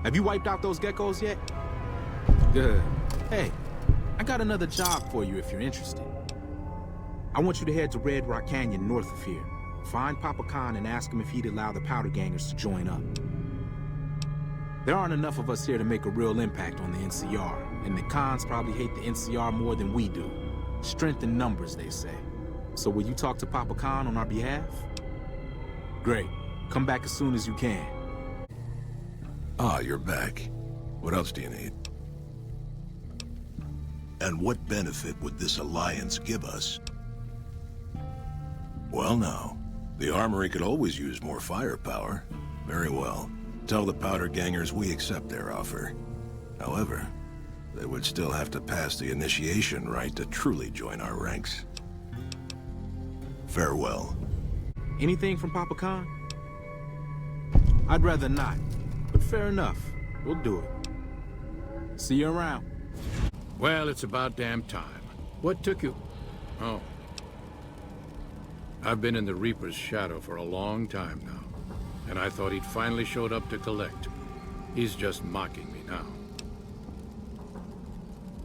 Have you wiped out those geckos yet? Good. Hey, I got another job for you if you're interested. I want you to head to Red Rock Canyon north of here. Find Papa Khan and ask him if he'd allow the Powder Gangers to join up. There aren't enough of us here to make a real impact on the NCR, and the Khans probably hate the NCR more than we do. Strength in numbers, they say. So will you talk to Papa Khan on our behalf? Great. Come back as soon as you can. Ah, you're back. What else do you need? And what benefit would this alliance give us? Well now, the Armory could always use more firepower. Very well. Tell the Powder Gangers we accept their offer. However, they would still have to pass the initiation rite to truly join our ranks. Farewell. Anything from Papa Khan? I'd rather not, but fair enough. We'll do it. See you around. Well, it's about damn time. What took you? Oh. I've been in the Reaper's shadow for a long time now, and I thought he'd finally showed up to collect. He's just mocking me now.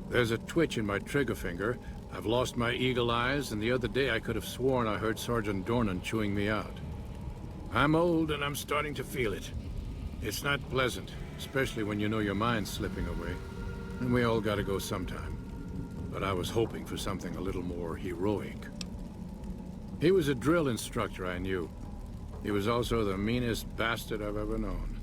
There's a twitch in my trigger finger. I've lost my eagle eyes, and the other day I could have sworn I heard Sergeant Dornan chewing me out. I'm old, and I'm starting to feel it. It's not pleasant, especially when you know your mind's slipping away. And we all gotta go sometime. But I was hoping for something a little more heroic. He was a drill instructor I knew. He was also the meanest bastard I've ever known.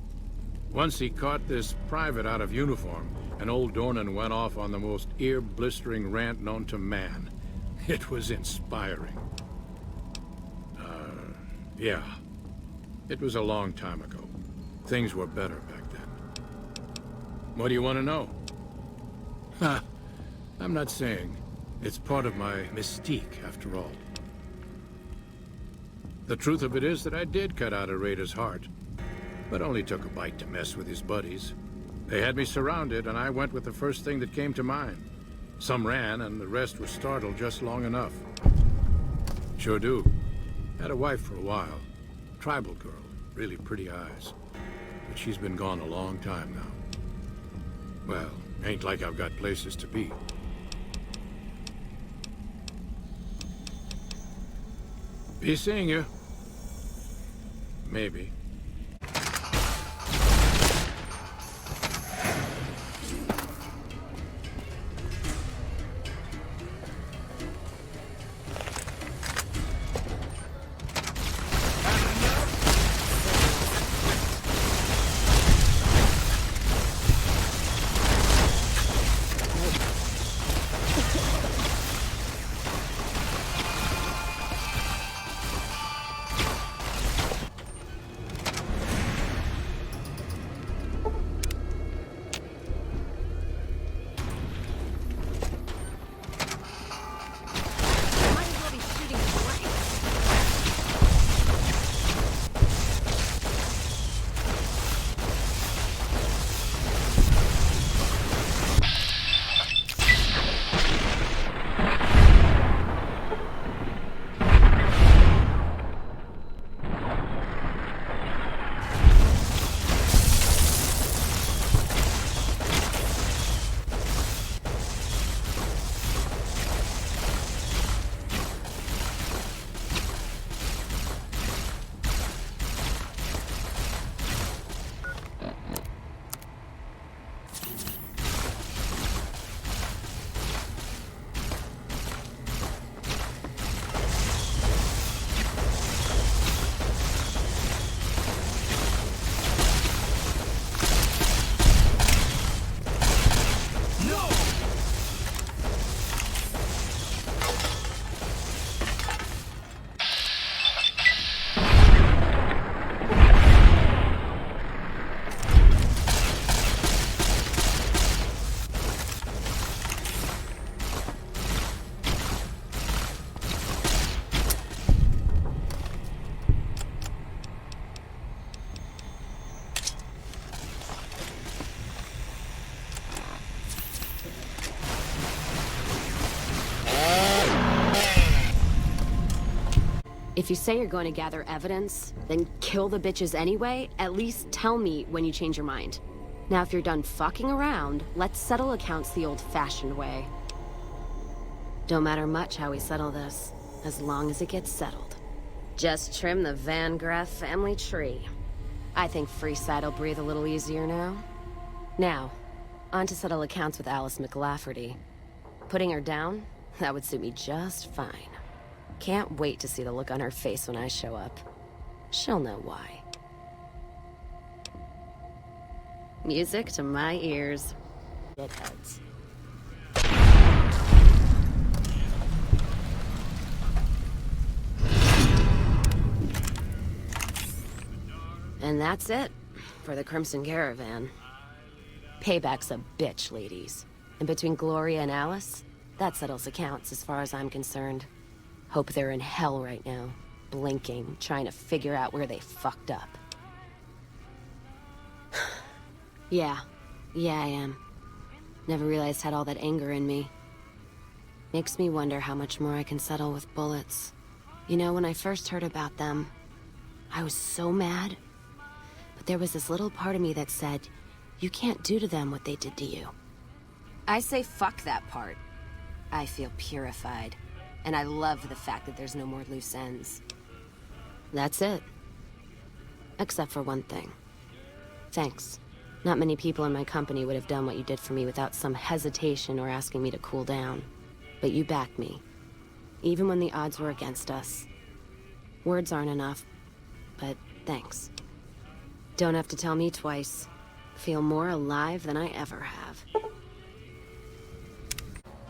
Once he caught this private out of uniform, and old Dornan went off on the most ear-blistering rant known to man. It was inspiring. Yeah. It was a long time ago. Things were better back then. What do you want to know? Ha! I'm not saying. It's part of my mystique, after all. The truth of it is that I did cut out a raider's heart, but only took a bite to mess with his buddies. They had me surrounded, and I went with the first thing that came to mind. Some ran, and the rest were startled just long enough. Sure do. Had a wife for a while. Tribal girl, really pretty eyes. But she's been gone a long time now. Well, ain't like I've got places to be. Be seeing you. Maybe. If you say you're going to gather evidence, then kill the bitches anyway, at least tell me when you change your mind. Now if you're done fucking around, let's settle accounts the old-fashioned way. Don't matter much how we settle this, as long as it gets settled. Just trim the Van Graff family tree. I think Freeside'll breathe a little easier now. Now, on to settle accounts with Alice McLafferty. Putting her down? That would suit me just fine. Can't wait to see the look on her face when I show up. She'll know why. Music to my ears. Dickheads. And that's it for the Crimson Caravan. Payback's a bitch, ladies. And between Gloria and Alice, that settles accounts as far as I'm concerned. Hope they're in hell right now, blinking, trying to figure out where they fucked up. Yeah, I am. Never realized I had all that anger in me. Makes me wonder how much more I can settle with bullets. You know, when I first heard about them, I was so mad. But there was this little part of me that said, you can't do to them what they did to you. I say fuck that part. I feel purified. And I love the fact that there's no more loose ends. That's it. Except for one thing. Thanks. Not many people in my company would have done what you did for me without some hesitation or asking me to cool down. But you backed me. Even when the odds were against us. Words aren't enough, but thanks. Don't have to tell me twice. Feel more alive than I ever have.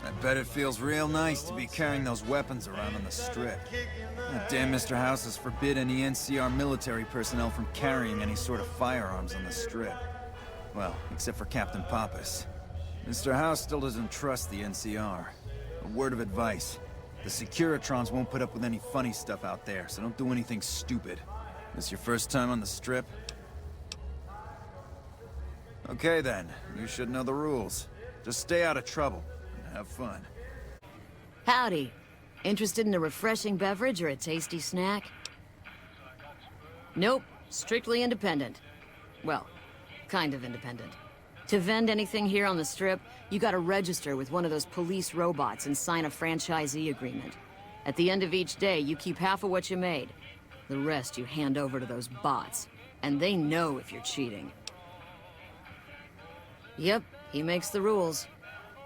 I bet it feels real nice to be carrying those weapons around on the strip. That damn Mr. House has forbid any NCR military personnel from carrying any sort of firearms on the strip. Well, except for Captain Pappas. Mr. House still doesn't trust the NCR. A word of advice. The Securitrons won't put up with any funny stuff out there, so don't do anything stupid. This your first time on the strip? Okay then, you should know the rules. Just stay out of trouble. Have fun. Howdy. Interested in a refreshing beverage or a tasty snack? Nope. Strictly independent. Well, kind of independent. To vend anything here on the strip, you gotta register with one of those police robots and sign a franchisee agreement. At the end of each day, you keep half of what you made. The rest you hand over to those bots. And they know if you're cheating. Yep, he makes the rules.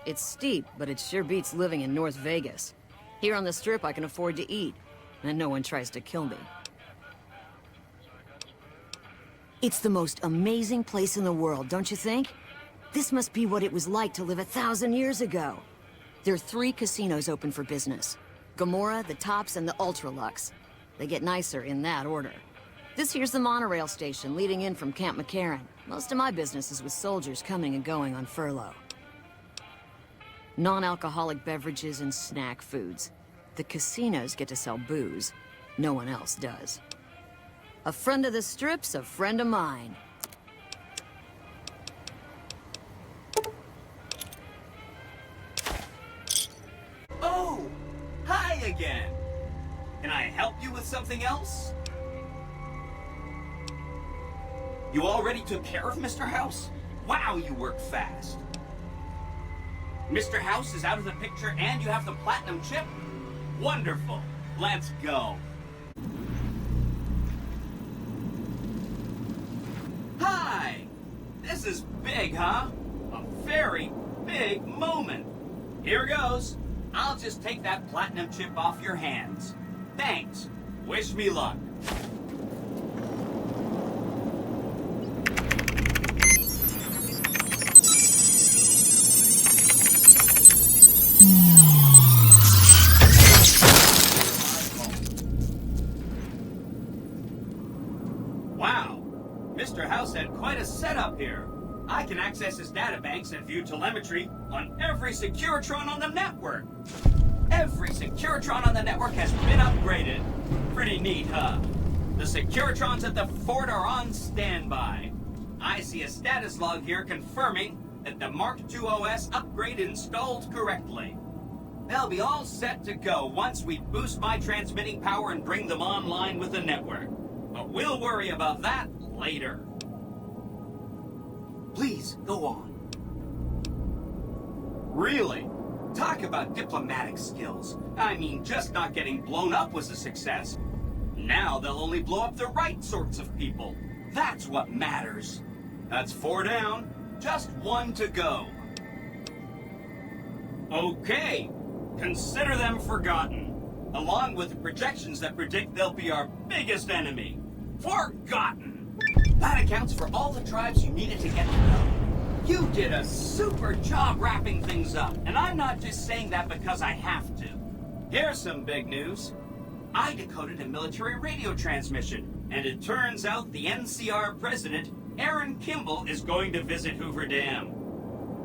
It's steep, but it sure beats living in North Vegas. Here on the strip, I can afford to eat, and no one tries to kill me. It's the most amazing place in the world, don't you think? This must be what it was like to live 1,000 years ago. There are 3 casinos open for business. Gomorrah, the Tops, and the Ultralux. They get nicer in that order. This here's the monorail station leading in from Camp McCarran. Most of my business is with soldiers coming and going on furlough. Non-alcoholic beverages and snack foods. The casinos get to sell booze. No one else does. A friend of the strip's a friend of mine. Oh! Hi again! Can I help you with something else? You already took care of Mr. House? Wow, you work fast. Mr. House is out of the picture and you have the platinum chip? Wonderful. Let's go. Hi! This is big, huh? A very big moment. Here goes. I'll just take that platinum chip off your hands. Thanks. Wish me luck. Wow, Mr. House had quite a setup here. I can access his databanks and view telemetry on every Securitron on the network. Every Securitron on the network has been upgraded. Pretty neat, huh? The Securitrons at the fort are on standby. I see a status log here confirming that the Mark II OS upgrade installed correctly. They'll be all set to go once we boost my transmitting power and bring them online with the network. But we'll worry about that later. Please, go on. Really? Talk about diplomatic skills. I mean, just not getting blown up was a success. Now they'll only blow up the right sorts of people. That's what matters. That's 4 down. Just 1 to go. Okay. Consider them forgotten. Along with the projections that predict they'll be our biggest enemy. Forgotten! That accounts for all the tribes you needed to get to know. You did a super job wrapping things up, and I'm not just saying that because I have to. Here's some big news. I decoded a military radio transmission, and it turns out the NCR president, Aaron Kimball, is going to visit Hoover Dam.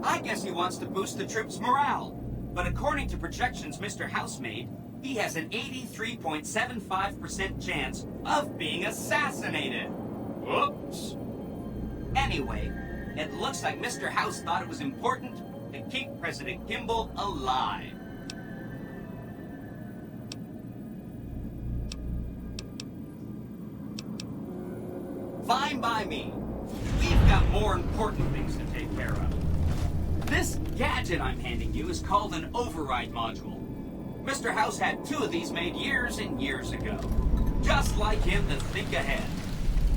I guess he wants to boost the troops' morale, but according to projections Mr. House made, he has an 83.75% chance of being assassinated. Whoops. Anyway, it looks like Mr. House thought it was important to keep President Kimball alive. Fine by me. We've got more important things to take care of. This gadget I'm handing you is called an override module. Mr. House had 2 of these made years and years ago. Just like him to think ahead.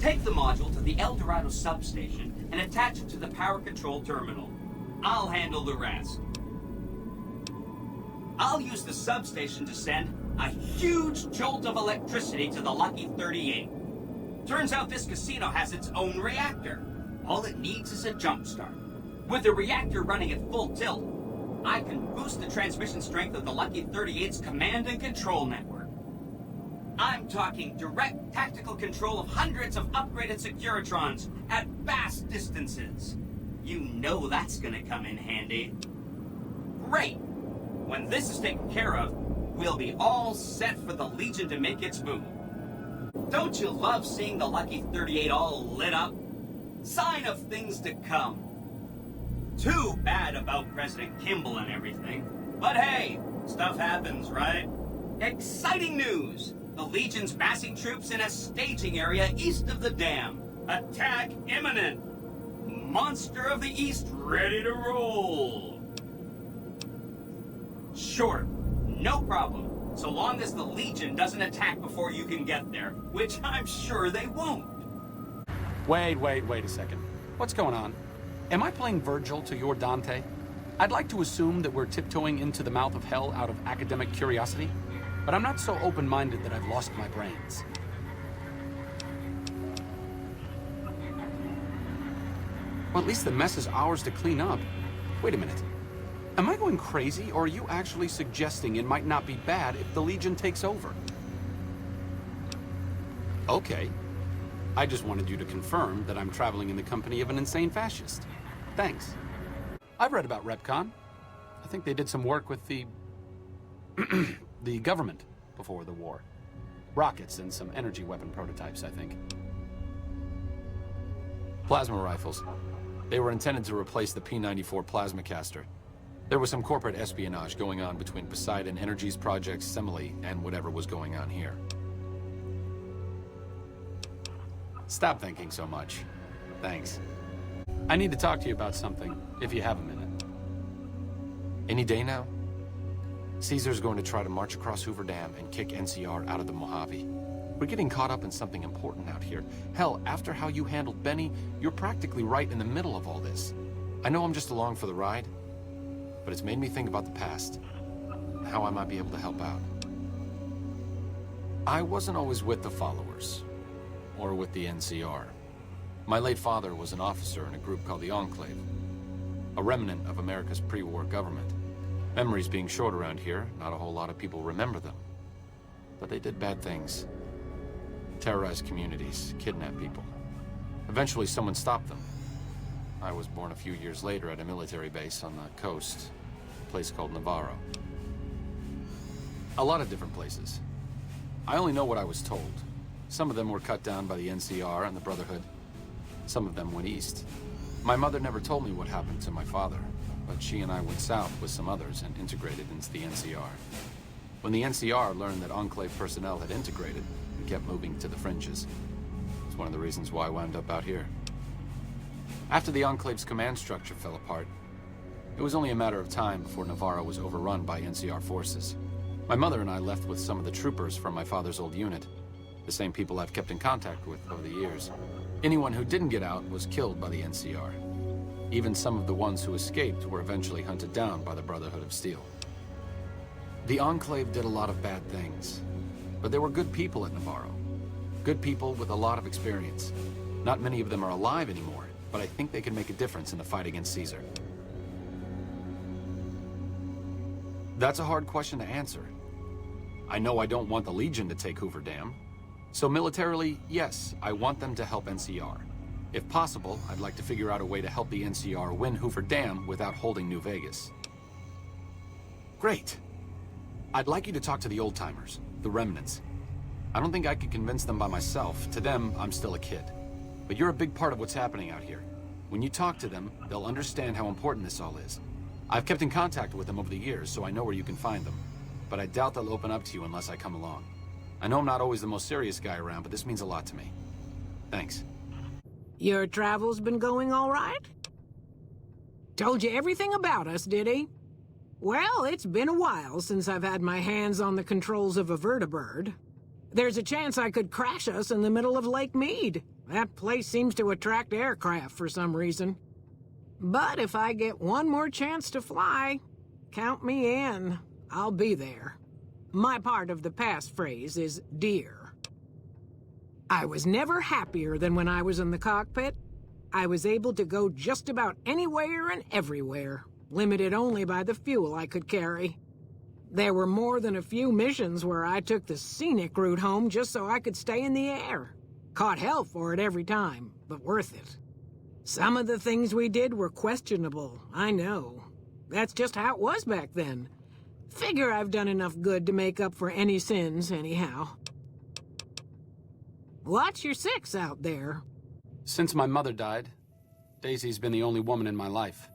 Take the module to the El Dorado substation and attach it to the power control terminal. I'll handle the rest. I'll use the substation to send a huge jolt of electricity to the Lucky 38. Turns out this casino has its own reactor. All it needs is a jump start. With the reactor running at full tilt, I can boost the transmission strength of the Lucky 38's command and control network. I'm talking direct tactical control of hundreds of upgraded Securitrons at vast distances. You know that's gonna come in handy. Great! When this is taken care of, we'll be all set for the Legion to make its move. Don't you love seeing the Lucky 38 all lit up? Sign of things to come. Too bad about President Kimball and everything. But hey, stuff happens, right? Exciting news! The Legion's massing troops in a staging area east of the dam. Attack imminent! Monster of the East ready to roll! Sure, no problem. So long as the Legion doesn't attack before you can get there, which I'm sure they won't. Wait a second. What's going on? Am I playing Virgil to your Dante? I'd like to assume that we're tiptoeing into the mouth of hell out of academic curiosity, but I'm not so open-minded that I've lost my brains. Well, at least the mess is ours to clean up. Wait a minute. Am I going crazy, or are you actually suggesting it might not be bad if the Legion takes over? Okay. I just wanted you to confirm that I'm traveling in the company of an insane fascist. Thanks. I've read about Repcon. I think they did some work with the... the government before the war. Rockets and some energy weapon prototypes, I think. Plasma rifles. They were intended to replace the P-94 plasma caster. There was some corporate espionage going on between Poseidon Energy's Project Simile and whatever was going on here. Stop thinking so much. Thanks. I need to talk to you about something, if you have a minute. Any day now? Caesar's going to try to march across Hoover Dam and kick NCR out of the Mojave. We're getting caught up in something important out here. Hell, after how you handled Benny, you're practically right in the middle of all this. I know I'm just along for the ride, but it's made me think about the past, and how I might be able to help out. I wasn't always with the followers, or with the NCR. My late father was an officer in a group called the Enclave, a remnant of America's pre-war government. Memories being short around here, not a whole lot of people remember them. But they did bad things. Terrorized communities, kidnapped people. Eventually someone stopped them. I was born a few years later at a military base on the coast, a place called Navarro. A lot of different places. I only know what I was told. Some of them were cut down by the NCR and the Brotherhood. Some of them went east. My mother never told me what happened to my father, but she and I went south with some others and integrated into the NCR. When the NCR learned that Enclave personnel had integrated, we kept moving to the fringes. It's one of the reasons why I wound up out here. After the Enclave's command structure fell apart, it was only a matter of time before Navarro was overrun by NCR forces. My mother and I left with some of the troopers from my father's old unit, the same people I've kept in contact with over the years. Anyone who didn't get out was killed by the NCR. Even some of the ones who escaped were eventually hunted down by the Brotherhood of Steel. The Enclave did a lot of bad things, but there were good people at Navarro. Good people with a lot of experience. Not many of them are alive anymore, but I think they can make a difference in the fight against Caesar. That's a hard question to answer. I know I don't want the Legion to take Hoover Dam. So militarily, yes, I want them to help NCR. If possible, I'd like to figure out a way to help the NCR win Hoover Dam without holding New Vegas. Great. I'd like you to talk to the old-timers, the remnants. I don't think I could convince them by myself. To them, I'm still a kid. But you're a big part of what's happening out here. When you talk to them, they'll understand how important this all is. I've kept in contact with them over the years, so I know where you can find them. But I doubt they'll open up to you unless I come along. I know I'm not always the most serious guy around, but this means a lot to me. Thanks. Your travels been going all right? Told you everything about us, did he? Well, it's been a while since I've had my hands on the controls of a vertibird. There's a chance I could crash us in the middle of Lake Mead. That place seems to attract aircraft for some reason. But if I get one more chance to fly, count me in. I'll be there. My part of the passphrase is dear. I was never happier than when I was in the cockpit. I was able to go just about anywhere and everywhere, limited only by the fuel I could carry. There were more than a few missions where I took the scenic route home just so I could stay in the air. Caught hell for it every time, but worth it. Some of the things we did were questionable, I know. That's just how it was back then. Figure I've done enough good to make up for any sins, anyhow. Watch your six out there. Since my mother died, Daisy's been the only woman in my life.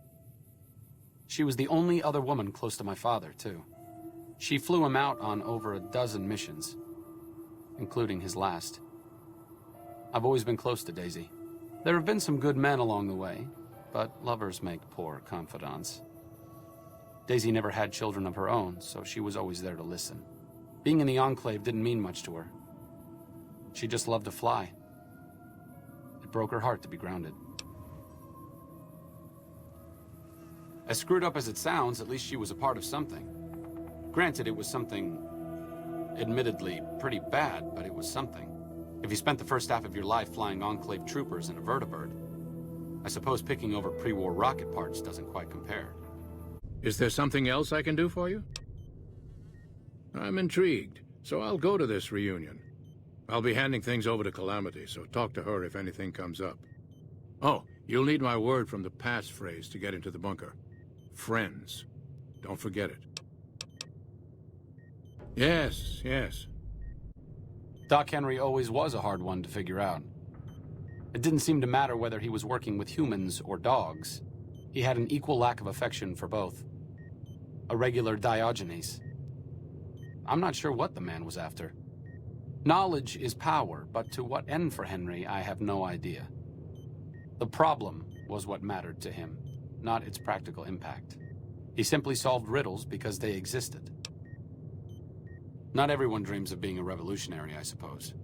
She was the only other woman close to my father, too. She flew him out on over a dozen missions, including his last. I've always been close to Daisy. There have been some good men along the way, but lovers make poor confidants. Daisy never had children of her own, so she was always there to listen. Being in the Enclave didn't mean much to her. She just loved to fly. It broke her heart to be grounded. As screwed up as it sounds, at least she was a part of something. Granted, it was something admittedly pretty bad, but it was something. If you spent the first half of your life flying Enclave troopers in a vertibird, I suppose picking over pre-war rocket parts doesn't quite compare. Is there something else I can do for you? I'm intrigued, so I'll go to this reunion. I'll be handing things over to Calamity, so talk to her if anything comes up. Oh, you'll need my word from the passphrase to get into the bunker. Friends. Don't forget it. Yes, yes. Doc Henry always was a hard one to figure out. It didn't seem to matter whether he was working with humans or dogs. He had an equal lack of affection for both. A regular Diogenes. I'm not sure what the man was after. Knowledge is power, but to what end for Henry, I have no idea. The problem was what mattered to him, not its practical impact. He simply solved riddles because they existed. Not everyone dreams of being a revolutionary, I suppose.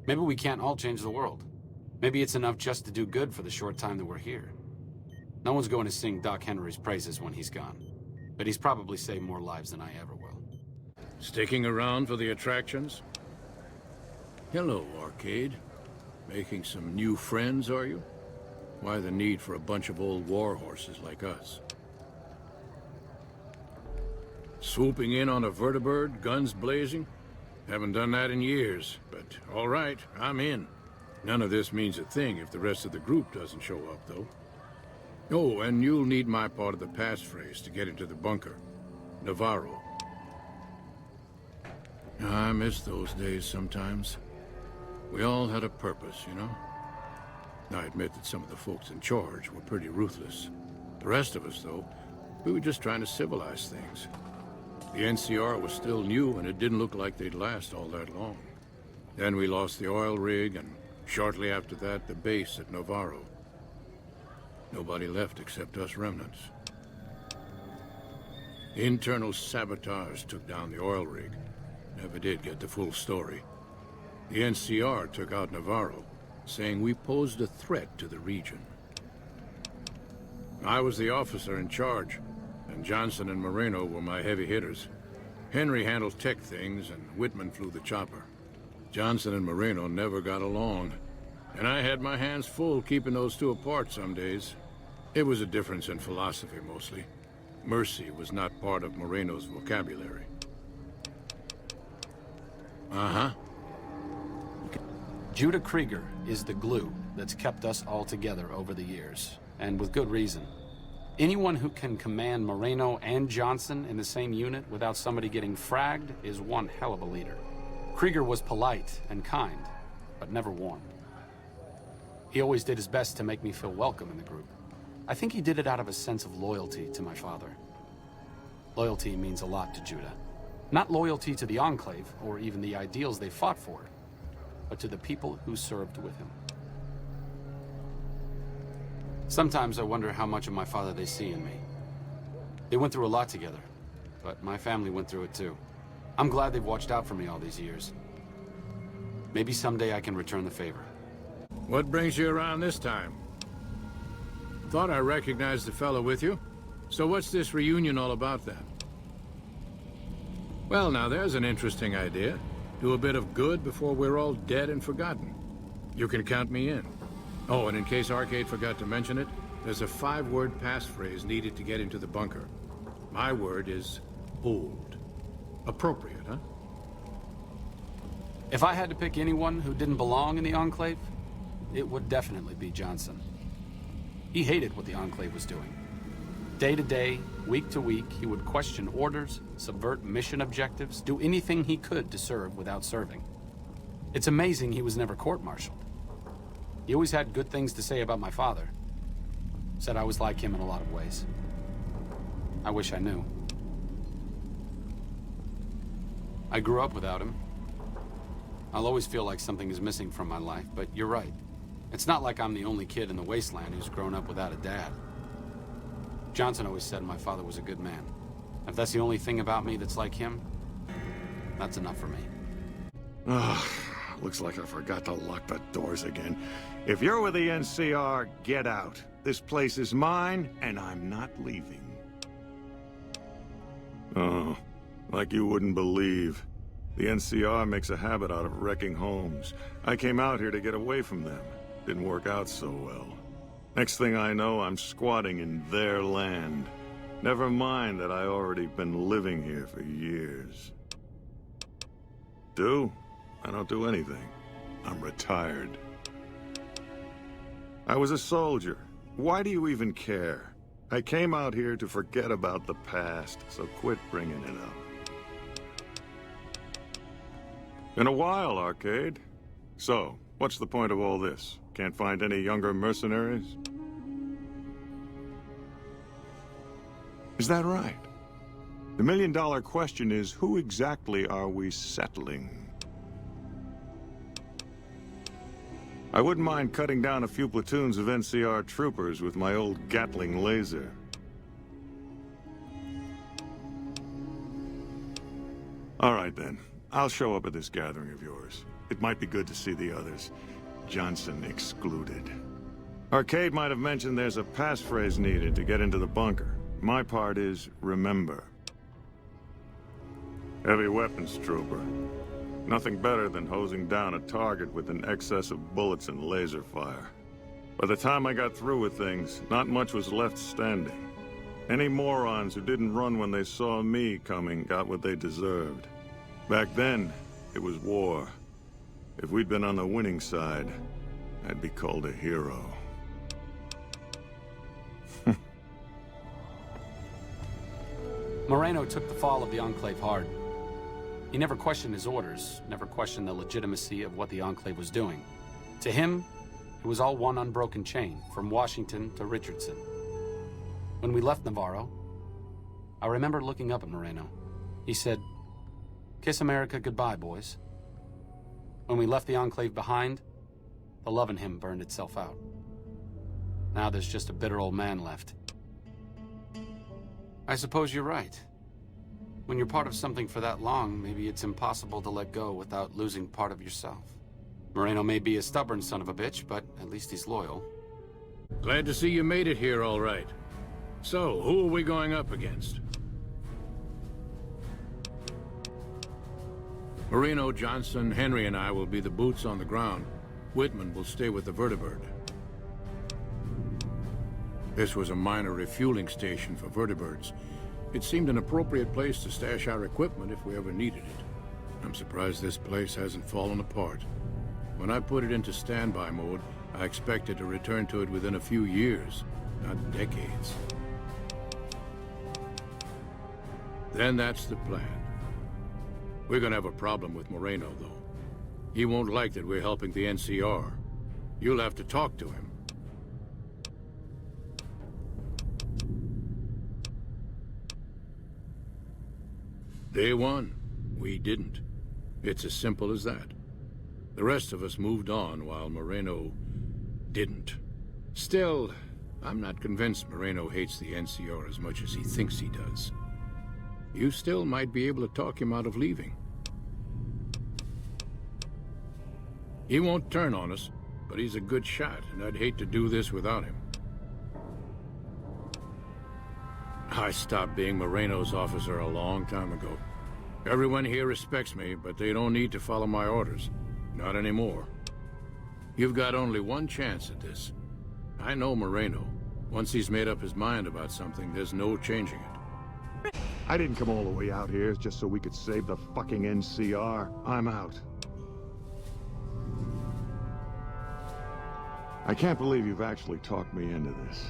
Maybe we can't all change the world. Maybe it's enough just to do good for the short time that we're here. No one's going to sing Doc Henry's praises when he's gone, but he's probably saved more lives than I ever will. Sticking around for the attractions? Hello, Arcade. Making some new friends, are you? Why the need for a bunch of old war horses like us? Swooping in on a vertibird, guns blazing? Haven't done that in years, but all right, I'm in. None of this means a thing if the rest of the group doesn't show up, though. Oh, and you'll need my part of the passphrase to get into the bunker. Navarro. I miss those days sometimes. We all had a purpose, you know? I admit that some of the folks in charge were pretty ruthless. The rest of us, though, we were just trying to civilize things. The NCR was still new, and it didn't look like they'd last all that long. Then we lost the oil rig, and shortly after that, the base at Navarro. Nobody left except us remnants. Internal sabotage took down the oil rig. Never did get the full story. The NCR took out Navarro, saying we posed a threat to the region. I was the officer in charge, and Johnson and Moreno were my heavy hitters. Henry handled tech things, and Whitman flew the chopper. Johnson and Moreno never got along, and I had my hands full keeping those two apart some days. It was a difference in philosophy, mostly. Mercy was not part of Moreno's vocabulary. Uh-huh. Judah Krieger is the glue that's kept us all together over the years, and with good reason. Anyone who can command Moreno and Johnson in the same unit without somebody getting fragged is one hell of a leader. Krieger was polite and kind, but never warm. He always did his best to make me feel welcome in the group. I think he did it out of a sense of loyalty to my father. Loyalty means a lot to Judah. Not loyalty to the Enclave, or even the ideals they fought for, but to the people who served with him. Sometimes I wonder how much of my father they see in me. They went through a lot together, but my family went through it too. I'm glad they've watched out for me all these years. Maybe someday I can return the favor. What brings you around this time? Thought I recognized the fellow with you. So what's this reunion all about then? Well, now there's an interesting idea. Do a bit of good before we're all dead and forgotten. You can count me in. Oh, and in case Arcade forgot to mention it, there's a 5-word passphrase needed to get into the bunker. My word is bold. Appropriate, huh? If I had to pick anyone who didn't belong in the Enclave, it would definitely be Johnson. He hated what the Enclave was doing. Day to day, week to week, he would question orders, subvert mission objectives, do anything he could to serve without serving. It's amazing he was never court-martialed. He always had good things to say about my father. Said I was like him in a lot of ways. I wish I knew. I grew up without him. I'll always feel like something is missing from my life, but you're right. It's not like I'm the only kid in the wasteland who's grown up without a dad. Johnson always said my father was a good man. If that's the only thing about me that's like him, that's enough for me. Ugh, looks like I forgot to lock the doors again. If you're with the NCR, get out. This place is mine, and I'm not leaving. Oh, like you wouldn't believe. The NCR makes a habit out of wrecking homes. I came out here to get away from them. Didn't work out so well. Next thing I know, I'm squatting in their land. Never mind that I already been living here for years. I don't do anything. I'm retired. I was a soldier. Why do you even care? I came out here to forget about the past, so quit bringing it up. Been a while, Arcade. So, what's the point of all this? Can't find any younger mercenaries? Is that right? The million-dollar question is, who exactly are we settling? I wouldn't mind cutting down a few platoons of NCR troopers with my old Gatling laser. All right, then. I'll show up at this gathering of yours. It might be good to see the others. Johnson excluded. Arcade might have mentioned there's a passphrase needed to get into the bunker. My part is, remember. Heavy weapons trooper. Nothing better than hosing down a target with an excess of bullets and laser fire. By the time I got through with things, not much was left standing. Any morons who didn't run when they saw me coming got what they deserved. Back then, it was war. If we'd been on the winning side, I'd be called a hero. Moreno took the fall of the Enclave hard. He never questioned his orders, never questioned the legitimacy of what the Enclave was doing. To him, it was all one unbroken chain, from Washington to Richardson. When we left Navarro, I remember looking up at Moreno. He said, "Kiss America goodbye, boys." When we left the Enclave behind, the love in him burned itself out. Now there's just a bitter old man left. I suppose you're right. When you're part of something for that long, maybe it's impossible to let go without losing part of yourself. Moreno may be a stubborn son of a bitch, but at least he's loyal. Glad to see you made it here all right. So, who are we going up against? Moreno, Johnson, Henry, and I will be the boots on the ground. Whitman will stay with the vertibird. This was a minor refueling station for vertibirds. It seemed an appropriate place to stash our equipment if we ever needed it. I'm surprised this place hasn't fallen apart. When I put it into standby mode, I expected to return to it within a few years, not decades. Then that's the plan. We're gonna have a problem with Moreno, though. He won't like that we're helping the NCR. You'll have to talk to him. Day one, we didn't. It's as simple as that. The rest of us moved on while Moreno didn't. Still, I'm not convinced Moreno hates the NCR as much as he thinks he does. You still might be able to talk him out of leaving. He won't turn on us, but he's a good shot, and I'd hate to do this without him. I stopped being Moreno's officer a long time ago. Everyone here respects me, but they don't need to follow my orders. Not anymore. You've got only one chance at this. I know Moreno. Once he's made up his mind about something, there's no changing it. I didn't come all the way out here just so we could save the fucking NCR. I'm out. I can't believe you've actually talked me into this.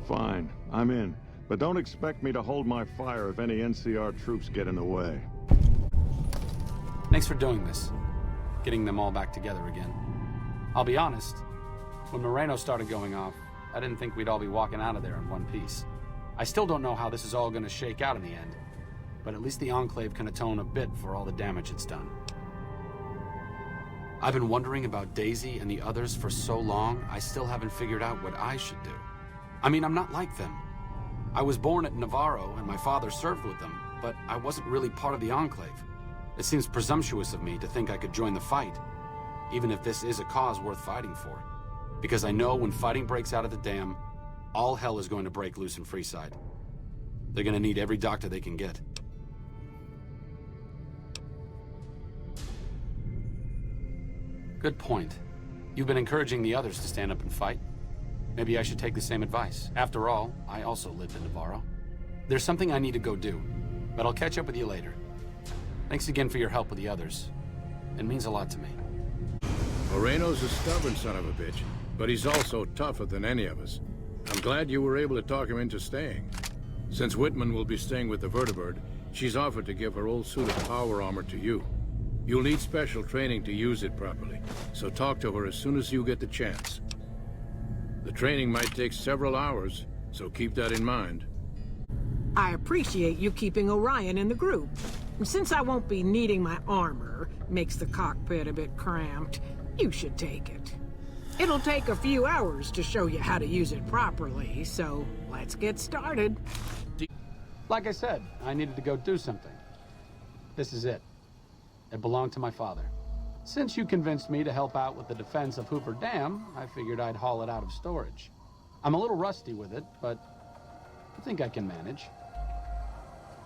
Fine, I'm in. But don't expect me to hold my fire if any NCR troops get in the way. Thanks for doing this. Getting them all back together again. I'll be honest, when Moreno started going off, I didn't think we'd all be walking out of there in one piece. I still don't know how this is all gonna shake out in the end, but at least the Enclave can atone a bit for all the damage it's done. I've been wondering about Daisy and the others for so long, I still haven't figured out what I should do. I mean, I'm not like them. I was born at Navarro and my father served with them, but I wasn't really part of the Enclave. It seems presumptuous of me to think I could join the fight, even if this is a cause worth fighting for. Because I know when fighting breaks out at the dam, all hell is going to break loose in Freeside. They're going to need every doctor they can get. Good point. You've been encouraging the others to stand up and fight. Maybe I should take the same advice. After all, I also lived in Navarro. There's something I need to go do, but I'll catch up with you later. Thanks again for your help with the others. It means a lot to me. Moreno's a stubborn son of a bitch, but he's also tougher than any of us. I'm glad you were able to talk him into staying. Since Whitman will be staying with the vertibird, she's offered to give her old suit of power armor to you. You'll need special training to use it properly, so talk to her as soon as you get the chance. The training might take several hours, so keep that in mind. I appreciate you keeping Orion in the group. Since I won't be needing my armor, makes the cockpit a bit cramped, you should take it. It'll take a few hours to show you how to use it properly, so let's get started. Like I said, I needed to go do something. This is it. It belonged to my father. Since you convinced me to help out with the defense of Hoover Dam, I figured I'd haul it out of storage. I'm a little rusty with it, but I think I can manage.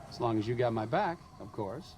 As long as you got my back, of course.